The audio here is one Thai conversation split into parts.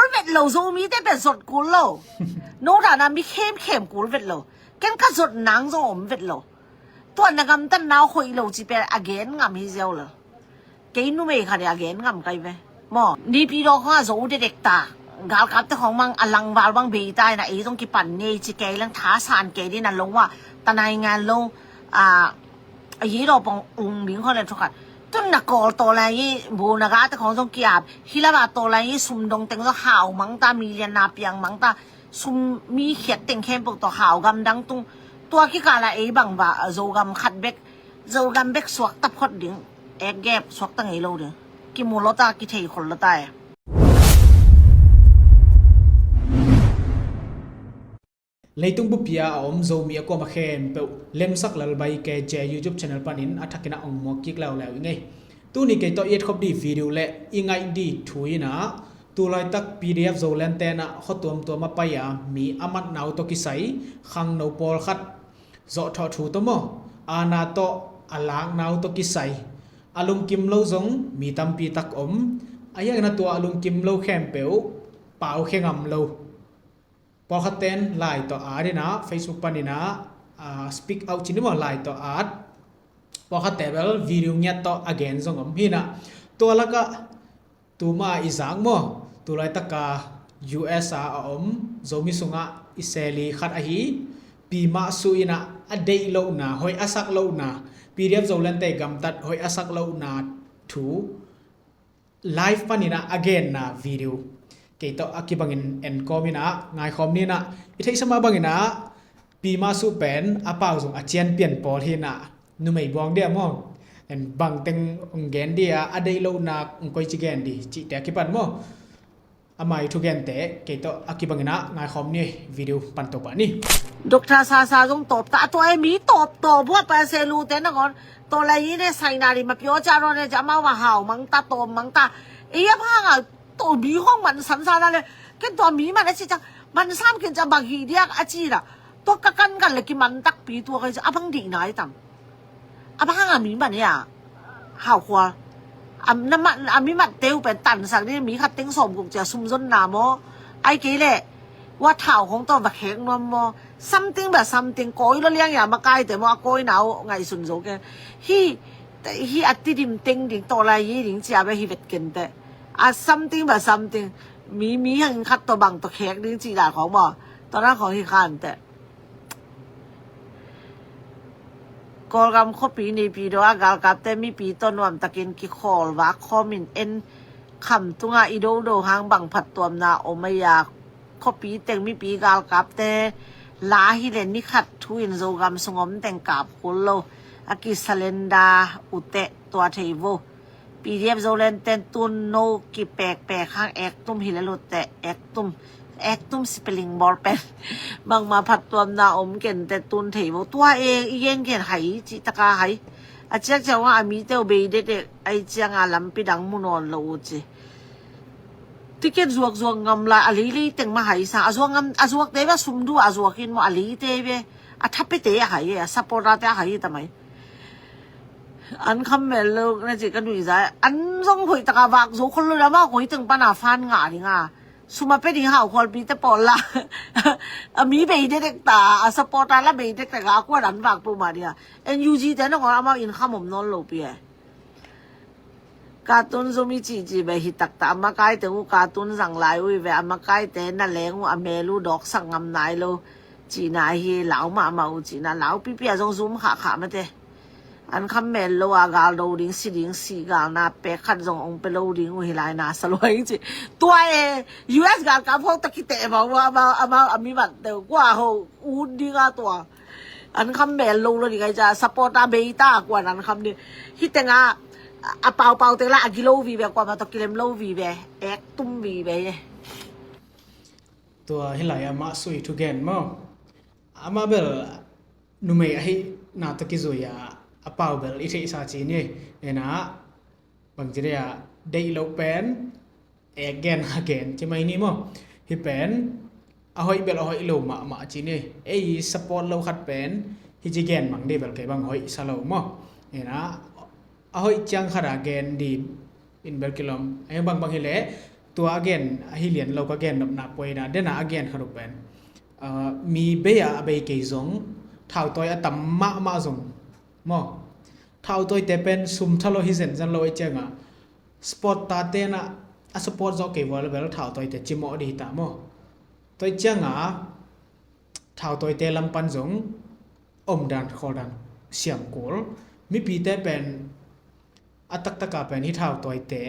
ลเวทโลโซมีแต่เป็นสดกูโลโนดานามีเข้มกูเวทโลเกันก็สดหนังโซอมเวทโลตัวนักำตันนาวคุยโลจิเป็นอเกนงามฮิเซลเลยเกย์นุ่มเองค่ะเดี๋ยวอเกนงามไกลไหมหมอนี่พี่เราข้าโซเด็กตากาลกับแต่ของมังอลังบาลบังบีได้นะต้องกิปันนี่จิเกย์ลังท้าสานเกย์นี่นั่นลงว่าตานายงานลงยี่เราปองลิงเขาเลยทุกคนต้นนักกอลตัวอะไรบูนักแต่ของต้องเกียบฮิลาบาตัวอะไรสุ่มดงเต็งก็ข่าวมังตามีเรียนนาเปียงมังตาสุ่มมีเขียดเต็งเข้มปกตัวข่าวกำดังตรงตัวขี้กาละบังบ่าโจกำขัดเบกโจกำเบกสวกตับขดดิ่งแกบสวกตั้งไงเราเด้อกิมูลตากิเทยคนละตายleitung bupia om zomi ko ma khem pe lemsak lalbai ke je youtube channel panin athakina ong mo kik law law ngai tu ni ke to yet khop di video le ingai di thuina tu lai tak pdf zolen te na khotom to ma pa ya mi amat naw to kisai khang no pol khat zo tho thu to mo ana to alang naw to kisai alung kim lo zong mi tampi tak om aya na to alung kim lo khem peu pau khengam loพอคัดเต้นไลน์ต่ออาร์ดนะ Facebook ปันนี่นะspeak out ชินว่าไลน์ต่ออาร์ดพอคัดแต่แบบวิดีโอเนี้ยต่อ again ส่งผมพี่นะตัวละก็ตัวมาอีสังมั้งตัวไลน์ตะกา US โจมิสุงะอิสราเอลขัดอาฮีปีมาสุยนะอเดย์โลนะหอยอาศักโลนะปีเรียบโจเลนเตกำตัดหอยอาศักโลนะทูไลฟ์ปันนี่นะ again นะวิดีโอKeito akibangin enkomina ngai khomni na ithei sama bangina pima su pen apau jong achian pian pol hina numei bong dia mo en bang teng ngen dia adei lo na koi chigen di chi te kipan mo amai thu gen te keito akibangina ngai khomni video pan to pa ni Dr. Sa jong top ta to ai mi top to bo pa se lu te na gon to lai ni ne sai na ri ma pyo cha ro ne ja ma wa hao mang ta to mang ta e ya ba gaตัวมีห้องมันสันสานเลยแค่ตัวมีมันไอ้จังมันซ้ำกันจะบางทีเดียกอาจีละตัวกันเลยกิมันตักปีตัวกันจะบังดีไหนตังบังมีมันเนี่ยหาวควาน้ำมันมีมันเตียวเป็นตันสักนี่มีขัดเต็งสมกุจะซุ่มจนหนามอไอ้กี่แหละว่าเท้าของตัวแบบแข็งนวลมอ something แบบ something ก้อยแล้วเลี้ยงอย่ามาใกล้แต่ว่าก้อยหนาวไงสุนโจกันฮีอัดที่ดิ่งติงดิ่งตัวอะไรยี่ดิ่งเสียไปฮีเวทกันแต่something แบบ something มีหังคัดตัวบังตัวแขกนี่จีดาของบ่ตอนนั้นของที่คันแต่กอลกำข้อปีในปีดอกากาลกับแต่มีปีต้นวมตะกินกิคอลว่าคอมินเอ็นคำตุงาอีโดหางบังผัดตัวนาโอมายาข้อปีแต่งมีปีกาลกับแต่ลาฮิเลนนี่ขัดทุอินโซกำสงมแต่งกับคุโลอากิสเลนดาอุเตตัวเทโวปีเดียบโซเลนเตนตุนโนกิแปลกข้างแอกตุ้มฮิเลโลแต่แอกตุ้มสเปลิงบอลเป็นบางมาผัดตัวนาอมเก่นแต่ตุนเทวตัวเองอีเย็นเก่นไหจิตกาไหอาเจ้าจะว่ามีเต้าเบยเด็กไอเจ้างาลำปีดังมุนอนโลจิที่เก่นจวกงำลายอลีเต็งมาไหสาจวกงำจวกเตว่าซุ่มดูจวกกินมาอลีเตเวทับไปเตะไหซัพพอร์ตเตะไหทำไมอันคำเมลลูกนะจิกันดูใจอันส่งคุยตะกาบักโจคนรู้แล้วว่าคุยถึงปัญหาฟันงาดิง่ะสุมาเป็นที่หาคนปีแต่ปอลละมีเบย์เด็กตาสปอร์ตละเบย์เด็กแต่ก็กว่าดันบักปูมาเดียNUG แต่น้องอามาอินข้ามผมนอนหลบเปียการ์ตูนโซมีจีเบย์ฮิตักตามาใกล้แต่ว่าการ์ตูนสั่งลายวิเวอามาใกล้แต่นั่นแหละว่าเมลูดอกสั่งงำนายโลจีน่าเฮเหลามาจีน่าเหลาปีเปียจงซูมขามาเตอันคำเมลโลอากาโลดิงสีกานาเปขัดจงองเปโลดิงวิไลนาสลวยจริงตัวUS กากับพวกตะกิเตะบอกว่ามามีบัตรเดียวกว่าเขาอูดดีกาตัวอันคำเมลโลเลยดิไงจะสปอร์ตาเบต้ากว่านั้นคำนี้ฮิตเตงอาเปาเตละอากิโลวีแบบกว่ามาตะกิเลมโลวีแบบแอกตุ้มวีแบบตัวเฮลัยอามาสุยทุเกนมั้งอามาเบลนุเมย์ให้นาตะกิซุยาapau bel ite sachi ni ena bangjiria dei lo pen again chimai ni mo hi pen ahoi bel ahoi lo ma chi ni ei support lo khat pen hi jigen mang de bel ke bang hoi salo mo ena ahoi chang khara gen di in bel kilom ai bang hi le ตัว again ฮิเลียนเราก็ again นับไว้นะเดนะ again คารุเป็นมีเบียอเบยเกยงเท่าตัวตัมมาจงมอเท่าตัวแต่เป็นซุมทะโลฮิเซนจันโลไอเจงสปอร์ตตาเตนะสปอร์ตจอกเกวอลเวลเท่าตัวแต่จิมอดีตามอตัวเจงเท่าตัวแต่ลำปันจงดันขอดันเสียงโกลมีปีแต่เป็นอัตตะกาเป็นที่เท่าตัวแต่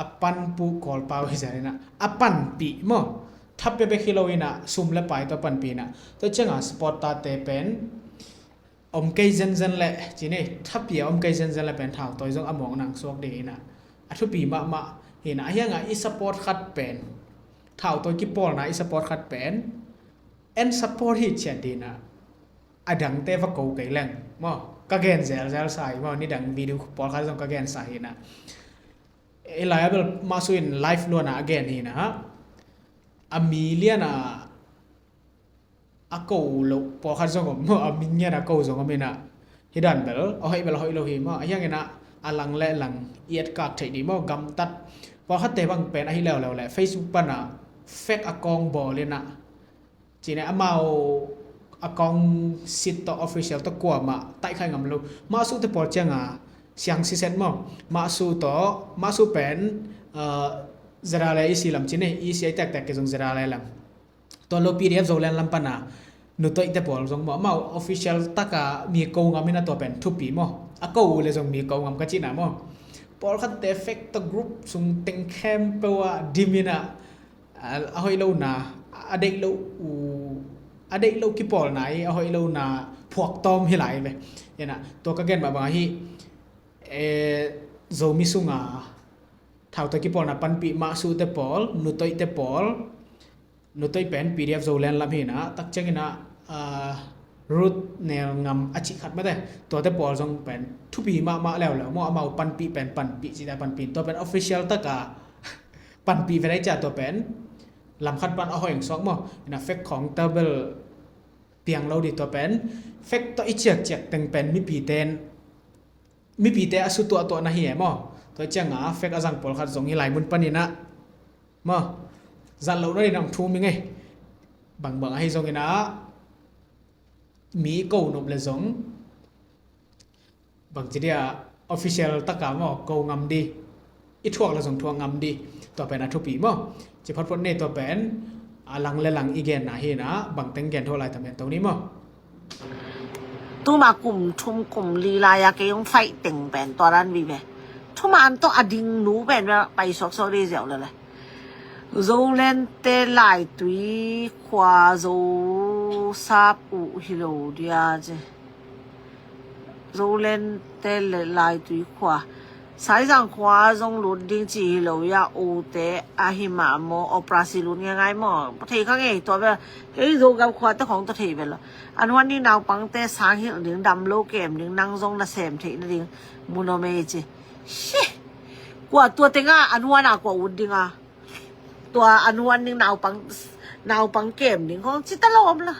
อปันปูกอลปาวฮิเซนนะอปันปีมอทับไปคิโลอินะซุมและไปตัวปันปีนะตัวเจ้าสปอร์ตตาเตเป็นเกยเซนและจีนี่ทับเปียเกยเซนและเป็นเท่าตัวจงอมองนางสวกเดนะอัทุปีมาเห็นอะไรอย่างอีสปอร์ตคัดเป็นเท่าตัวกิปอลนะอีสปอร์ตคัดเป็นสปอร์ตฮิตเชนดีนะดังเตวกูเกยแรงมอกะเกนเซลใส่มอนี่ดังวิดีโอปอลคัดจงกะเกนใส่นะไลฟ์มาสู่in live ล้วนนะ again นี่นะAmelia na ako lo po kha jong mo aminya na ko jong amena hidan bel hoi lo hi mo ayang ina alang le lang iet ka thai di mo gam tat po kha te bang pen a hi lew le Facebook pa na fake akong bo le na chine amao akong sit to official to kwa ma tai khai ngam lo ma su te por changa siang si set mo ma su pen zara le isi lam chine isi ai tak ke jong zara le lam to lo pdf zo len lam pana nu to ite pol jong ma official taka mi ko ngamina to pen thupi mo ako le jong mi ko ngam ka china mo pol khat te effect to group sung teng cam pe wa dimina a hoi lo na adek lo ki pol nai a hoi lo na phok tom hi lai ve yana to ka gen ba hi zo mi sungaเท่าตะกี้ปอลนะปันปีมาสู่แต่ปอลนุตัยแต่ปอลนุตัยเป็น PDF โซแลนลำเห็นนะตักเจงินะรูทแนวงำอจิขัดไม่ได้ตัวแต่ปอลจงเป็นทุปีมาแล้วมอเอาปันปีเป็นปันปีสิได้ปันปีตัวเป็น official ตะกาปันปีไปได้จ่าตัวเป็นลำคัดปันเอาหอยสองมอนะเฟกของเตเบิลเปียงเราดีตัวเป็นเฟกตัวอีเจียกตึงเป็นมีปีเตอสุตัวนะเหี้ยมอตัวเจ้าเฟกอาจังปอลขัดจงhi lai mun panina ma zan lo nai nang thu mi ngai bang ai jong ina mi ko nop le jong bang chidia official taka mo ko ngam di i thuak la jong thuak ngam di to pen a thu pi mo chi phot nei to pen alang le lang igen na hi na bang teng gen tho lai tamen to ni mo tu ma kum thum kum li la ya ke yong fight teng pen to ran vi veทุกมันต้องอดิงรู้เป็นว่าไปสอกได้เสียวเลยโซเลนเตไลตุยขวาโซซาปูฮิโลเดียเจโซเลนเตไลตุยขวาสายสังขวาจงหลุดดิ้งจีฮิโลยาโอเตอาหิมาโมอปราซิลุนง่ายๆมั้งประเทศข้างไงตัวแบบไอ้โซกับขวาแต่ของตัวเทไปแล้วอันวันนี้นาวปังเตสางหิลดึงดำโลเกมดึงนั่งจงละเสมเทนดึงมูโนเมจิชิกว่าตัวเต็งอันวันกว่าอุ่นดิงตัวอันวันนึงนาวปังเกมนึงของจิตลมละ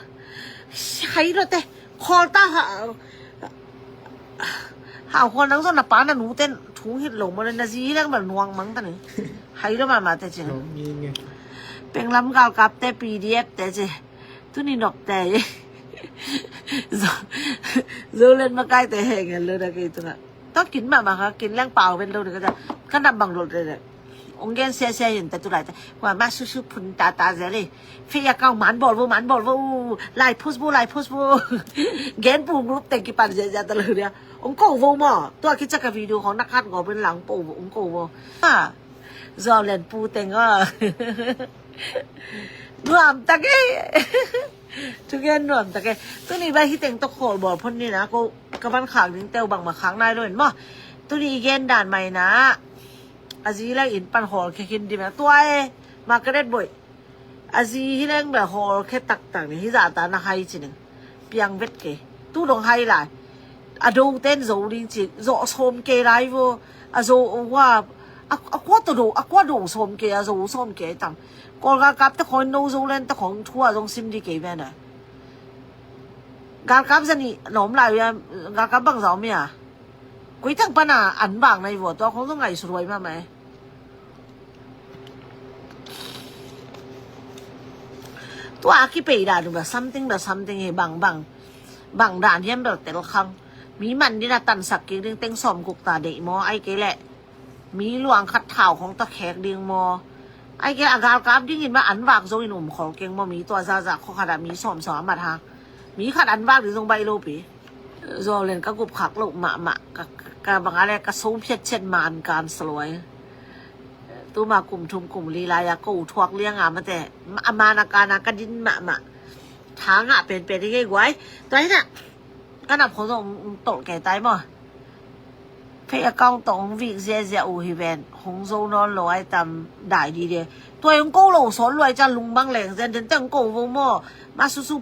ใครเราแต่คอตาหาคนนั่งสนปานะหนูเต้นถุงหิดหลงมาเลยนะจีแล้วแบบนวงมั้งตานี่ใครเรามาแต่เจ้เป็นลำเก่ากับแต่ PDF แต่เจ้ตุนี่นกแต่โซเล่นมาใกล้แต่แห่งเลยนะกี่ตัวน่ะต้องกินมาค่ะกินแรงเปล่าเป็นโลก็จะก็นำบังโลเลยองเกนเสียอยู่แต่ตัวไหนแต่ว่ามาชุบๆพุ่นตาเสียเลยฟียาเก่าหมันบอลวูไล่พุชบูเกนปูกรุ๊ปแต่กี่ปันเสียตลอดเนี่ยองโก้วูมอตัวคิดจะกับวิดีโอของนักขัดก็เป็นหลังปูองโก้วูจอเล่นปูแต่งรวมตะกี้ทุกอย่างรวมตะกี้ตัวนี้ใบที่แต่งตะโขลบอลพ่นนี่นะก็กำลังขางนึงเต้าบังมาค้างได้ด้วยเห็นมั้ยตัวนี้เกนด่านใหม่นะอาจีแรงอินปันหอลแค่กินดีไหมตัวมาเกร็ดบ่อยอาจีที่แรงแบบหอลแค่ตักๆนี่ที่จะตาหน้าไฮจริงเปียงเวทเกตู้ดงไฮหลายอะดูเต้นโซลิงจิโซโซมเกไลฟ์อะโซว่าอะกว่าตัวดูอะกว่าดูโซมเกอะโซโซมเกจังก่อนกับแต่คนโนโซเลนแต่ของทั่วตรงซิมดีเกแม่น่ะการกับจะนี่หนอมหลายการกับบางสาวเมียกุยทั้งปนาอันบางในหัวตัวของต้องไงสวยมากไหม ตัวอาคิเปดาดูแบบ something แบบ something ให้บางด่านเยี่ยมแบบแต่ละครั้งมีมันนี่นะตันสักกิเรื่องเต็งสอมกุกตาเดมอไอ้เกแหละมีหลวงคัดเท้าของตะแขกเดียงมอไอ้เกอากาลกราบดิ้งยินว่าอันวากโซอิหนุ่มของเก่งมอมีตัวซาจากขนาดมีสอมมาทางมีขัดอันวากหรือทรงใบโลปีโซเลนก็กุบขักลูกมะกะบางอะไรก็สูงเพียดเช่นมานการสลวยตู้มากลุ่มทุมกลุ่มลีลายากูทวกเลี้ยงมาแต่อามานาการากดินมะทางเป็นที่ไงไว้ตัวนี้น่ะก็นับของตกแก่ตายมั้งเพื่อก้องตรงวิ่งเสียอูฮิเวนหงโซนอนลอยตำได้ดีเดียตัวยังกู้โลสอนรวยจะลุงบังแหลงเซนเต็งกู้วงมั่วมาสู้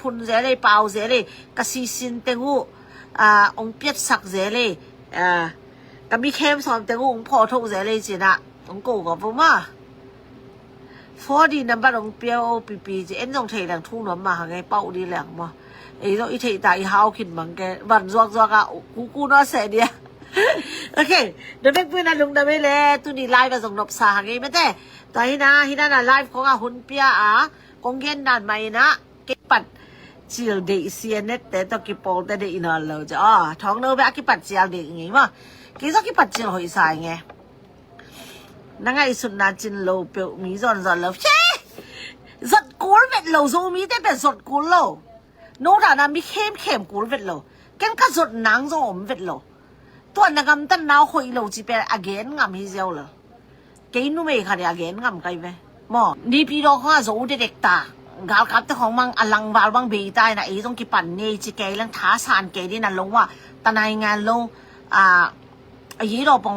พุนเสียเลยเปล่าเสียเลยกะซีซินเต็งอูองเปียดสักเสียเลยก็มีเข้มสอนเต็งอูองพอทุกเสียเลยจีน่ะองกู้กับวงมั่วฟอดีนับบัตรองเปียวปีจะเอ็นต้องเทหลังทุ่งน้ำมาไงเป้าดีแหลงมั้งไอ้ต้องอีเทตาอีฮาวขินมังแกวันซวกกูน่าเสียเดียโอเคเดี๋ยวเด็กเพื่อนลุงได้ไหมเลยตุนีไลฟ์มาส่งนบสาไงไม่แต่ตอนนี้นะที่นั่นไลฟ์ของหุ่นเปียกงเงินนานไหมนะเก็บปัดจิลเดเซียเน็ตแต่ต้องเก็บโปลแต่เด็กนอนเลยจ้ะท้องเราแบบเก็บปัดจิลเด็กไงมั้งเก็บปัดจิลหอยสายไงนั่งไอ้สุดน่าจินโลเปียวมีซอนเลยเช่สดกูลเบ็ดโลซูมีแต่เป็นสดกูลโลโน้ตอ่ะนะมีเข้มกูลเบ็ดโลแกนก็สดหนังส่งอมเบ็ดโลตัวนักการตั้งน้าคุยโลจีเป็นอาเกนงามฮิเซลเลยเกย์นุ่มเองค่ะเดี๋ยวอาเกนงามกันไหมหมอนี่พี่เราข้าสูเด็กตากาลกับเจ้าของมังอลังวาลบังเบย์ได้นะไอ้ต้องกิปั่นเนี่ยจีเกย์ลังท้าสานเกย์นี่นั่นลงว่าตานายงานลงไอ้ยี่เราปอง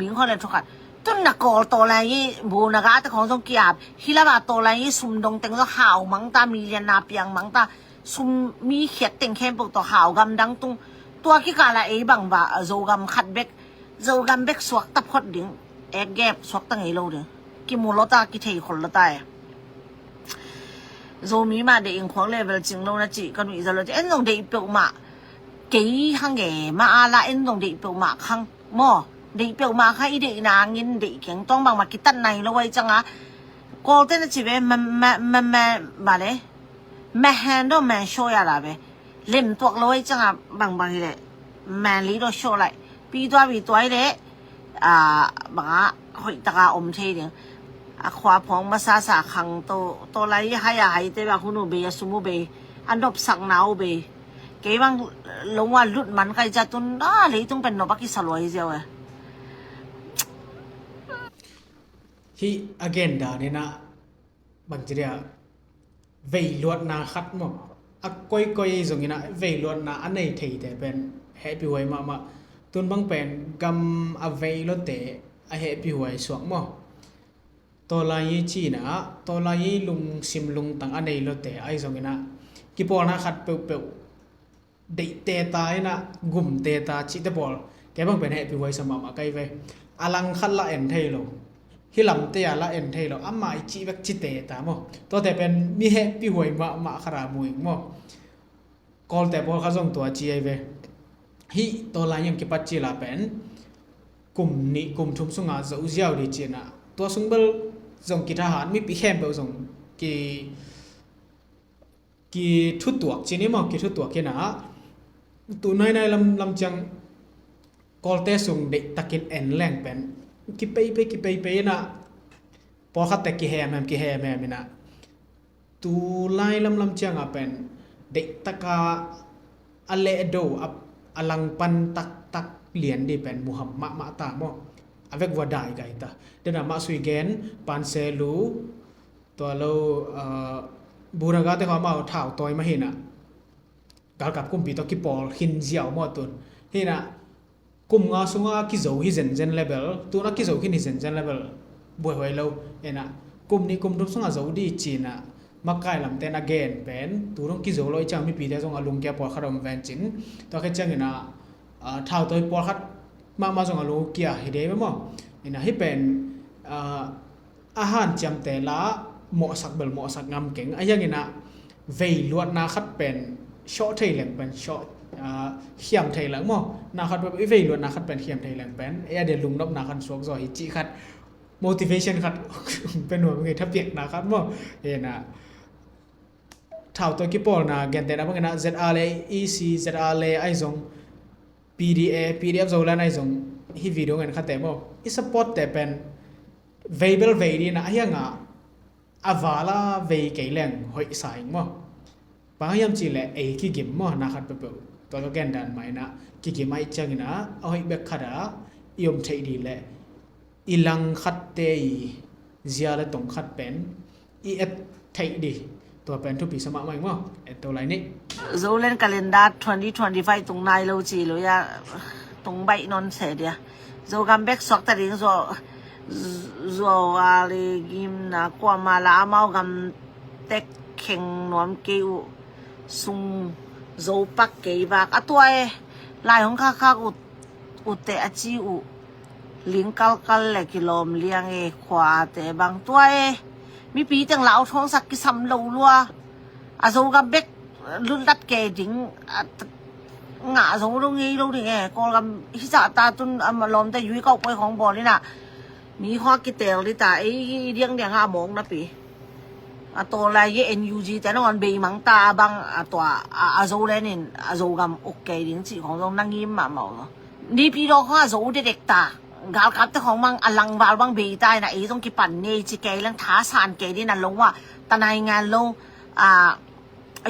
ลิงเขาเลยทุกคนต้นนักกอลตัวอะไรยี่บูนักการเจ้าของต้องกีบฮิลาบาตัวอะไรยี่สุ่มดงเต็งก็ข่าวมังตามีเรียนนาเปียงมังตาสุ่มมีเขียดเต็งเข้มปกตัวข่าวกำดังตรงตัวกี่กาละไอ้บังบ่าโจกำขัดเบกโจกำเบกสวกตับพอดดึงแอกแกบสวกตั้งไงโลดึงกิมูลตากิเทยคนละตายโจมีมาเด็กอิงควงเลเวลจริงโลนะจีกันวิจารณ์เอ็นตรงเด็กเปียวมากี่ข้างแก่มาละเอ็นตรงเด็กเปียวมาข้างหม้อเด็กเปียวมาข้างอีเด็กนางยินเด็กแข็งต้องบังมากิตันในแล้วไว้จังอ่ะก็เต้นจีเว้มันมาเลยแม่แฮนด์แม่โชว์อะไรเว้เล่มตัวเราไว้จังอ่ะบางเลยแม่ลีเราโชว์เลยปีตัวเลยบางอ่ะหอยตะกาอมเทียนขวาพองมาซาขังตัวไรให้แต่ว่าคุณหนูเบียสมุเบอันดับสักหนาวเบเกี่ยงลงว่าลุดมันใครจะตุนเลยต้องเป็นนบักกิสลวยเจ้าฮี agenda เนี่ยนะบางทีเดียวเวลวดนาขัดมั้งก้อยตรงนี้นะเวลวดนาอันไหนที่แต่เป็น happy ไว้มาตุนบางเป็นกำเวลวดแต่ happy ไว้สวกมั้งตัวลายจีนะตัวลายลุงซิมลุงตั้งอันไหนลวดแต่ไอ้ตรงนี้นะกี่ปอนะขัดเปวเด็กเตตายนะกุมเตตาชิตบอลแกบางเป็น happy ไว้สมมาไกลเวอลังขัดละเอ็นเทโลฮิลำเตียละเอ็นเทโลอามาจีแบบจิเตตามอตัวแต่เป็นมีแฮปปี้หวยมาขรามุยมอกอลแต่พอเขาส่งตัวจีไอเวฮิตัวลายยังกิปัจจิลาเป็นกลุ่มนี้กลุ่มทุมสุงาจะอุจยาวดีจีน่ะตัวสุงเบลส่งกิทหารมีปีแคมเบลส่งกีทุตตัวจีนี่มอกีทุตตัวแค่น่ะตัวในลำจังกอลแต่ส่งเด็กตะกินเอ็นแรงเป็นกิไปนะพอขัดแต่กิแฮมมินะตูไล่ลำเชียงเป็นเด็กตะกาอเลโดอลังปันตักเหรียญดีเป็นมุฮัมมัดมาตามอavec wadai gaita dena masui gen panselu to lo buraga te ma thau toy ma hina gal kap kum pi to ki pol hin jiao mo tun hina kum nga sunga ki zo hi zen level tu na ki zo hi zen level boi hoi lo ena kum ni kum dum sunga zo di china makai lam ten again pen tu rong ki zo loi chang mi pi te song alung kya por kharom ven chin to khe chang ina thau toy por khatมาส่งอลูเกียให้ได้ไหมมั้งนี่นะให้เป็นอาหารจำแต่ละเหมาะสักงามเก่งไอ้ยังไงนะเวลวดนาคัดเป็นชอไทยแหลงเป็นชอเขียมไทยแหลงมั้งนาคัดแบบเวลวดนาคัดเป็นเขียมไทยแหลงเป็นเดี๋ยวลุงนบนาคัดสวกซอยจีคัด motivation คัดเป็นหัวมึงถ้าเปียกนาคัดมั้งเอ็นะ thảo to ki pol na gen te na bang na ZR le EC ZR le ai zong PDF zo la nai zong hi video ngan kha te mo I support te pen variable ve di na hianga avala ve ke leng hoi sai mo pa yam chi le e ki gim mo na khat pe pe to gen dan mai na ki ki mai chang na hoi bek khada yom thei di le ilang khat te zia le tong khat pen I et thei di to pen tu pi sama mai mo et to lai ni zo len calendar 2025 tung nai lo chi lo ya tung bai non se dia zo gam bek sok ta ding zo ali gim na kwa ma la mau gam tek kheng nom ke u sung zo pak ke ba a toy lai hong kha u te a chi u ling kal le kilom liang e khwa te bang toy mi pi tang lao thong sak ki sam lo lua a zo gam bek lun lat ke ding ngã zo lo ngi lo ding e ko gam hi sa ta tun am lom ta yui kau poi khong bo ni na mi hwa ki tel li ta e riang diang ha mong na pi a to la ye NUG ta no an be mang ta bang a to a zo le nin a zo gam okay ding chi khong dong nang yim ma mo ni pi ro kha zo de dek ta gal kap ta khong mang alang wal bang be tai na e tong ki pan nei chi ke lang tha san ke di na lo wa ta nai ngan lo a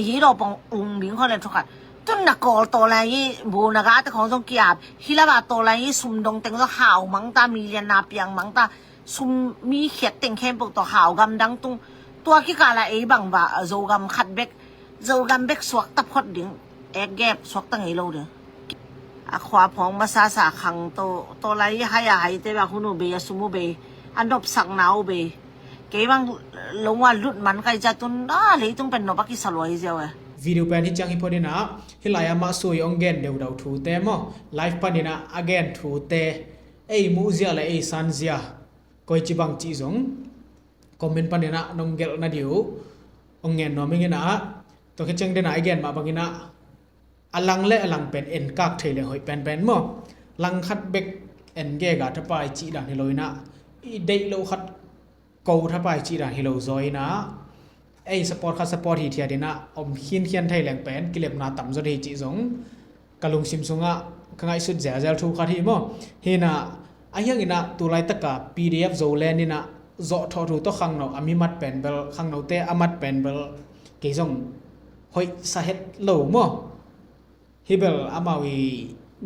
yi ro bang ling kho le thok kha tun na kol to la yi bu na ga ta khong dong ki ap hi la ba to la yi sum dong teng lo hao mang ta mi lian na piang mang ta sum mi khet teng khem pok to hao gam dang tungตัวki kala e bang ba zo gam khat bek swak tap khot ding e gap swak tang e lo de a khwa phong ma sa khang to lai ha ya hai te ba hunu be sumu be andop sak nau be ke bang longwa lut man kai ja tun da le tung pen no ba ki saloi jaw e video pen hi chang hi podina hilaya ma soi ongen deu dau thu te mo live panina again thu te ei mu zia la ei san zia koi chi bang chi zong comment panina nong gel na diu ongen no mengena to ke chang dena again ma bangina alang le alang pen en kak thele hoi pen mo lang khat bek en ge ga ta pai chi dan hiloina I dei lo khat ko tha pai chi dan hilo zoi na ei support hi thia dena om khian thai leng pen kilep na tam zo de chi zong kalung sim sunga kangai sut zel thu kha thi mo hina ayang ina tulai taka PDF zo len ni na zo tho thu to khang no ami mat pen bel khang no te amat pen bel ke zong hoi sa het lo mo hibel amawi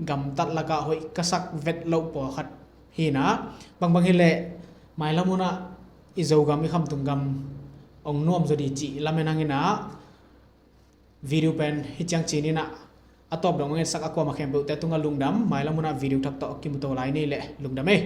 gam tat laka hoi kasak vet lo po khat hina bang hile mai lamuna izo gam I kham tung gam ong nom zo di chi lamenangina video pen hi chang chi ni na atop dong nge sak akwa ma khem bu te tunga lungdam mai lamuna video thak to kim to lai ni le lungdam e